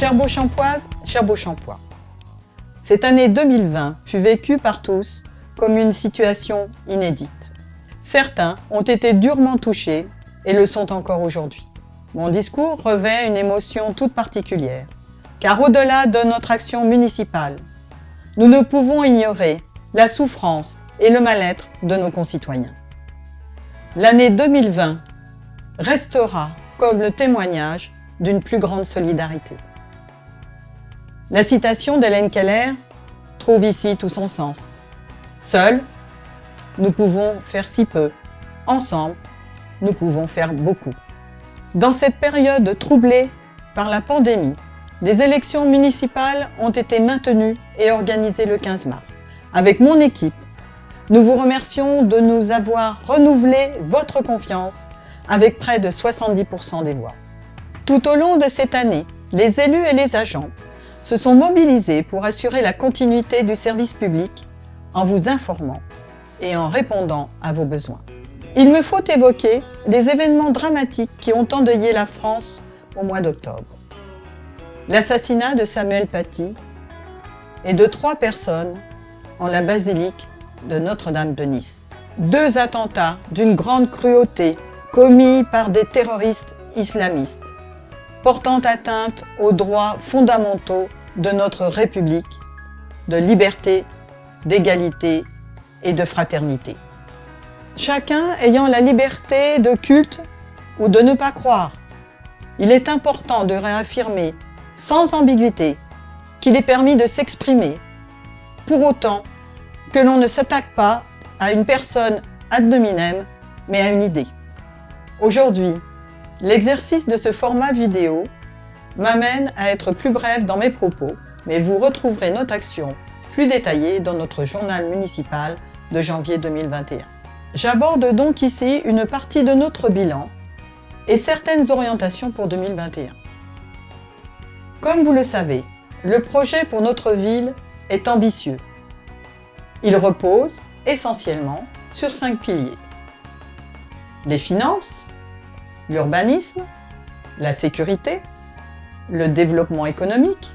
Chers Beauchampoises, chers Beauchampois, cette année 2020 fut vécue par tous comme une situation inédite. Certains ont été durement touchés et le sont encore aujourd'hui. Mon discours revêt une émotion toute particulière, car au-delà de notre action municipale, nous ne pouvons ignorer la souffrance et le mal-être de nos concitoyens. L'année 2020 restera comme le témoignage d'une plus grande solidarité. La citation d'Hélène Keller trouve ici tout son sens. Seuls, nous pouvons faire si peu. Ensemble, nous pouvons faire beaucoup. Dans cette période troublée par la pandémie, les élections municipales ont été maintenues et organisées le 15 mars. Avec mon équipe, nous vous remercions de nous avoir renouvelé votre confiance avec près de 70% des voix. Tout au long de cette année, les élus et les agents se sont mobilisés pour assurer la continuité du service public en vous informant et en répondant à vos besoins. Il me faut évoquer les événements dramatiques qui ont endeuillé la France au mois d'octobre. L'assassinat de Samuel Paty et de 3 personnes en la basilique de Notre-Dame de Nice. 2 attentats d'une grande cruauté commis par des terroristes islamistes, portant atteinte aux droits fondamentaux de notre République, de liberté, d'égalité et de fraternité. Chacun ayant la liberté de culte ou de ne pas croire, il est important de réaffirmer sans ambiguïté qu'il est permis de s'exprimer, pour autant que l'on ne s'attaque pas à une personne ad hominem, mais à une idée. Aujourd'hui, l'exercice de ce format vidéo m'amène à être plus bref dans mes propos, mais vous retrouverez notre action plus détaillée dans notre journal municipal de janvier 2021. J'aborde donc ici une partie de notre bilan et certaines orientations pour 2021. Comme vous le savez, le projet pour notre ville est ambitieux. Il repose essentiellement sur 5 piliers. Les finances, l'urbanisme, la sécurité, le développement économique,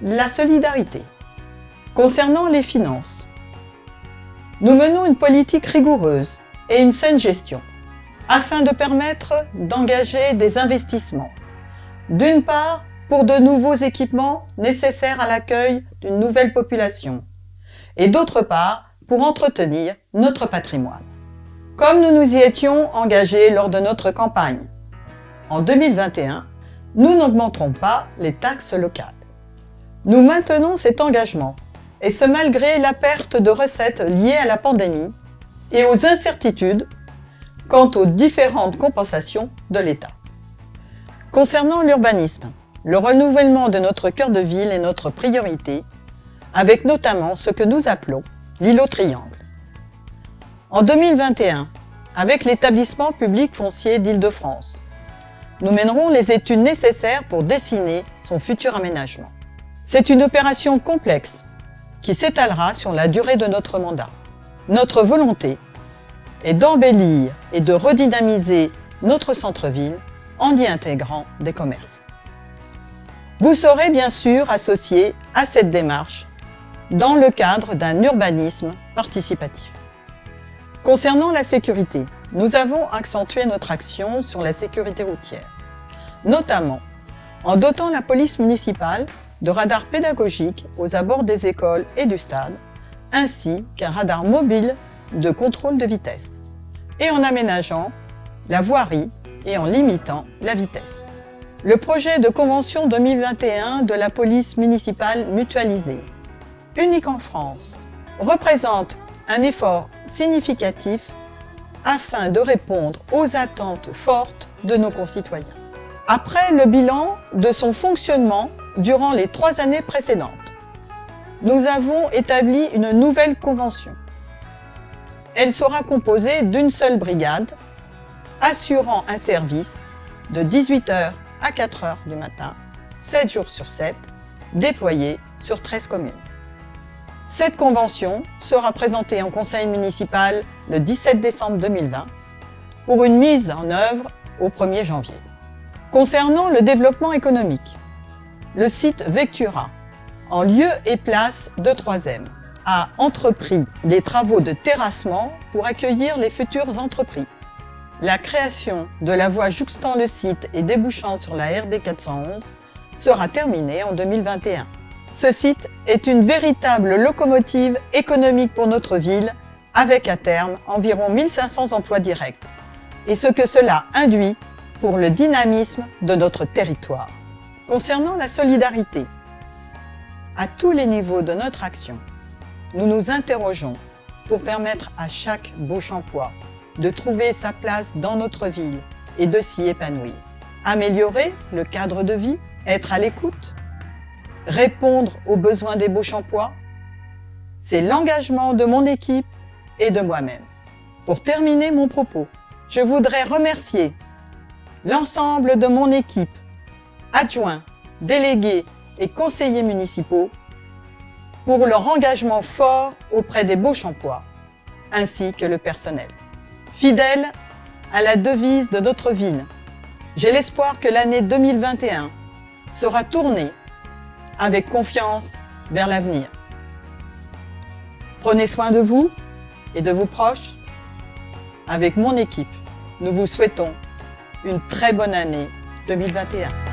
la solidarité. Concernant les finances, nous menons une politique rigoureuse et une saine gestion afin de permettre d'engager des investissements. D'une part, pour de nouveaux équipements nécessaires à l'accueil d'une nouvelle population et d'autre part, pour entretenir notre patrimoine. Comme nous nous y étions engagés lors de notre campagne, en 2021, nous n'augmenterons pas les taxes locales. Nous maintenons cet engagement, et ce malgré la perte de recettes liées à la pandémie et aux incertitudes quant aux différentes compensations de l'État. Concernant l'urbanisme, le renouvellement de notre cœur de ville est notre priorité, avec notamment ce que nous appelons l'îlot triangle. En 2021, avec l'établissement public foncier d'Île-de-France, nous mènerons les études nécessaires pour dessiner son futur aménagement. C'est une opération complexe qui s'étalera sur la durée de notre mandat. Notre volonté est d'embellir et de redynamiser notre centre-ville en y intégrant des commerces. Vous serez bien sûr associés à cette démarche dans le cadre d'un urbanisme participatif. Concernant la sécurité, nous avons accentué notre action sur la sécurité routière, notamment en dotant la police municipale de radars pédagogiques aux abords des écoles et du stade, ainsi qu'un radar mobile de contrôle de vitesse, et en aménageant la voirie et en limitant la vitesse. Le projet de convention 2021 de la police municipale mutualisée, unique en France, représente un effort significatif afin de répondre aux attentes fortes de nos concitoyens. Après le bilan de son fonctionnement durant les 3 années précédentes, nous avons établi une nouvelle convention. Elle sera composée d'une seule brigade, assurant un service de 18h à 4h du matin, 7 jours sur 7, déployé sur 13 communes. Cette convention sera présentée en conseil municipal le 17 décembre 2020 pour une mise en œuvre au 1er janvier. Concernant le développement économique, le site Vectura, en lieu et place de 3M, a entrepris des travaux de terrassement pour accueillir les futures entreprises. La création de la voie jouxtant le site et débouchante sur la RD 411 sera terminée en 2021. Ce site est une véritable locomotive économique pour notre ville, avec à terme environ 1500 emplois directs, et ce que cela induit pour le dynamisme de notre territoire. Concernant la solidarité, à tous les niveaux de notre action, nous nous interrogeons pour permettre à chaque Beauchampois de trouver sa place dans notre ville et de s'y épanouir. Améliorer le cadre de vie, être à l'écoute, répondre aux besoins des Beauchampois, c'est l'engagement de mon équipe et de moi-même. Pour terminer mon propos, je voudrais remercier l'ensemble de mon équipe, adjoints, délégués et conseillers municipaux, pour leur engagement fort auprès des Beauchampois, ainsi que le personnel. Fidèle à la devise de notre ville, j'ai l'espoir que l'année 2021 sera tournée avec confiance vers l'avenir. Prenez soin de vous et de vos proches. Avec mon équipe, nous vous souhaitons une très bonne année 2021.